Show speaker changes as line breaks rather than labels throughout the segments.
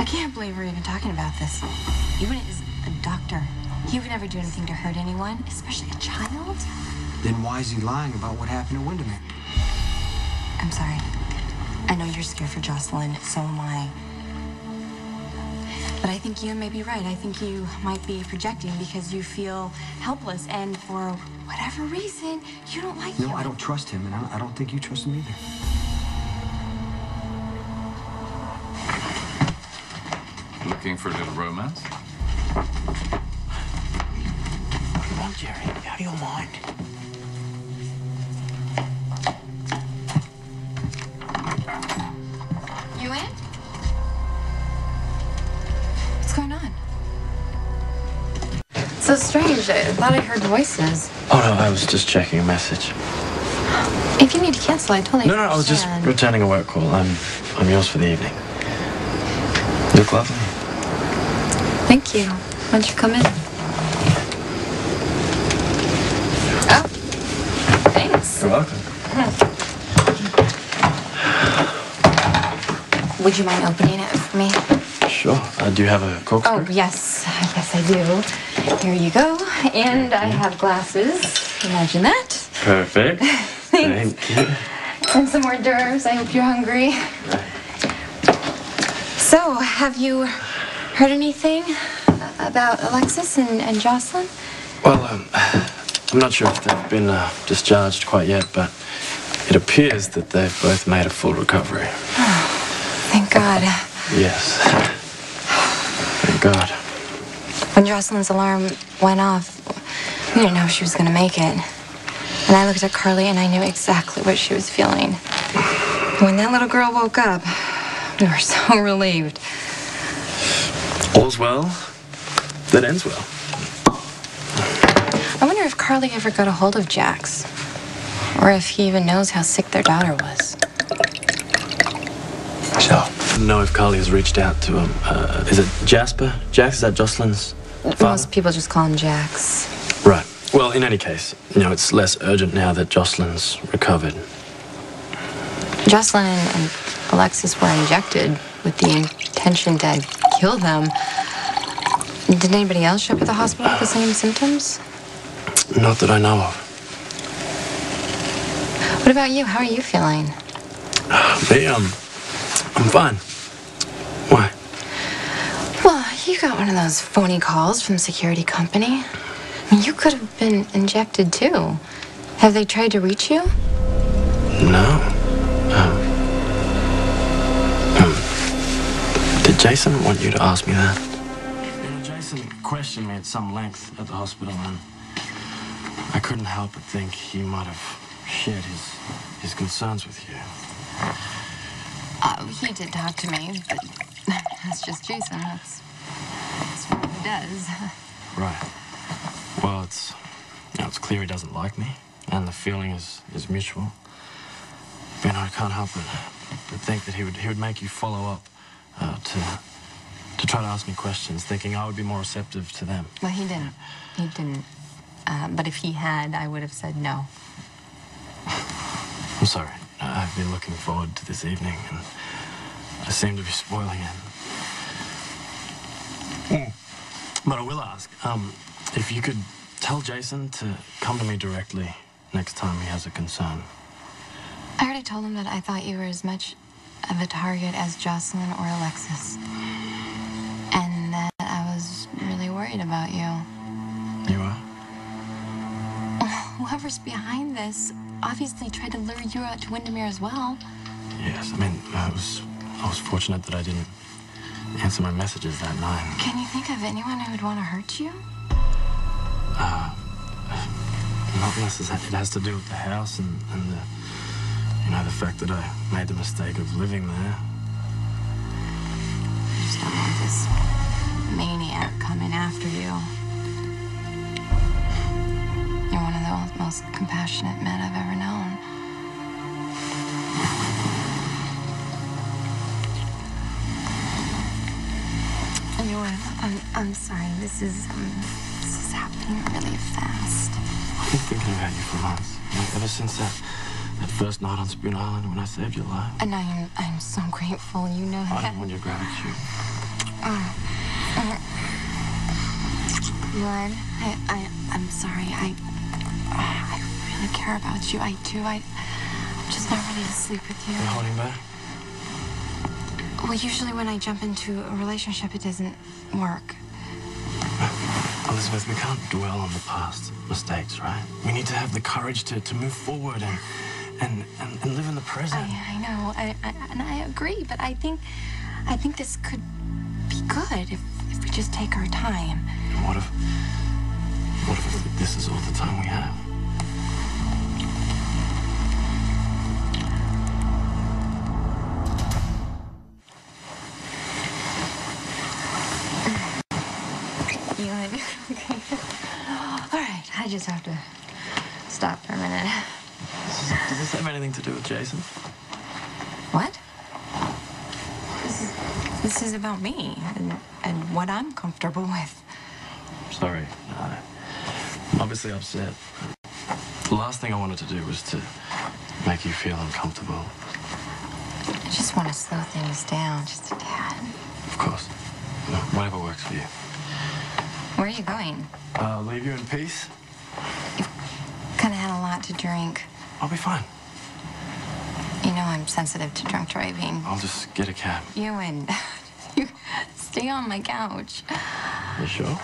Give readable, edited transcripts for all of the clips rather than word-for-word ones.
I can't believe we're even talking about this. Ewen is a doctor. He would never do anything to hurt anyone, especially a child.
Then why is he lying about what happened to Windermere?
I'm sorry. I know you're scared for Jocelyn, so am I. But I think you may be right. I think you might be projecting because you feel helpless, and for whatever reason, you don't like him.
No, I don't trust him, and I don't think you trust him either.
Looking for a little romance?
Come on, Jerry. Out of your mind.
Ewen? What's going on? So strange. I thought I heard voices.
Oh, no, I was just checking a message.
If you need to cancel, I totally
No, I was just returning a work call. I'm yours for the evening. You look lovely.
Thank you. Why don't you come in? Oh, thanks.
You're welcome.
Would you mind opening it for me?
Sure. Do you have a corkscrew?
Oh, yes. Yes, I do. Here you go. And I have glasses. Imagine that.
Perfect.
Thanks.
Thank you.
And some hors d'oeuvres. I hope you're hungry. So, have you heard anything about Alexis and Jocelyn?
Well, I'm not sure if they've been discharged quite yet, but it appears that they've both made a full recovery.
Oh, thank God.
Yes. Thank God.
When Jocelyn's alarm went off, we didn't know if she was going to make it. And I looked at Carly and I knew exactly what she was feeling. And when that little girl woke up, we were so relieved.
All's well that ends well.
I wonder if Carly ever got a hold of Jax. Or if he even knows how sick their daughter was.
So, I don't know if Carly has reached out to him. Is it Jasper? Jax, is that Jocelyn's father?
Most people just call him Jax.
Right. Well, in any case, it's less urgent now that Jocelyn's recovered.
Jocelyn and Alexis were injected with the intention to kill them. Did anybody else show up at the hospital with the same symptoms?
Not that I know of.
What about you? How are you feeling?
Me, I'm fine. Why?
Well, you got one of those phony calls from the security company. I mean, you could have been injected too. Have they tried to reach you?
No. Did Jason want you to ask me that? Jason questioned me at some length at the hospital, and I couldn't help but think he might have shared his concerns with you.
He did talk to me, but that's just Jason. That's what he does.
Right. Well, it's clear he doesn't like me, and the feeling is mutual. But I can't help but think that he would make you follow up to try to ask me questions, thinking I would be more receptive to them.
Well, he didn't. He didn't. But if he had, I would have said no.
I'm sorry. I've been looking forward to this evening, and I seem to be spoiling it. But I will ask, if you could tell Jason to come to me directly next time he has a concern.
I already told him that I thought you were as much of a target as Jocelyn or Alexis. And that I was really worried about you.
You are?
Whoever's behind this obviously tried to lure you out to Windermere as well.
Yes, I mean, I was fortunate that I didn't answer my messages that night.
Can you think of anyone who would want to hurt you?
Not unless it has to do with the house and the fact that I made the mistake of living there.
You just don't want this maniac coming after you. You're one of the most compassionate men I've ever known. Ewen, I'm sorry. This is happening really fast.
I've been thinking about you for months. Ever since that first night on Spoon Island when I saved your life.
And I'm so grateful. You know that.
I want your gratitude.
Ewen, I'm sorry. I really care about you. I do. I'm just not ready to sleep with you.
You're holding back?
Well, usually when I jump into a relationship, it doesn't work.
Elizabeth, we can't dwell on the past mistakes, right? We need to have the courage to move forward and live in the present.
I know, and I agree, but I think this could be good if we just take our time.
And what if this is all the time we have?
Ewen, okay. All right, I just have to stop for a minute.
Does this have anything to do with Jason?
What? This is about me and what I'm comfortable with.
Sorry. I'm obviously upset. The last thing I wanted to do was to make you feel uncomfortable.
I just want to slow things down just a tad.
Of course. Whatever works for you.
Where are you going?
I'll leave you in peace.
You've kind of had a lot to drink.
I'll be fine.
You know I'm sensitive to drunk driving.
I'll just get a cab.
Ewen, you stay on my couch.
You sure?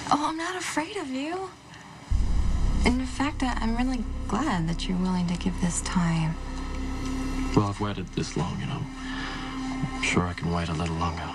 Oh, I'm not afraid of you. And in fact, I'm really glad that you're willing to give this time.
Well, I've waited this long, you know. I'm sure I can wait a little longer.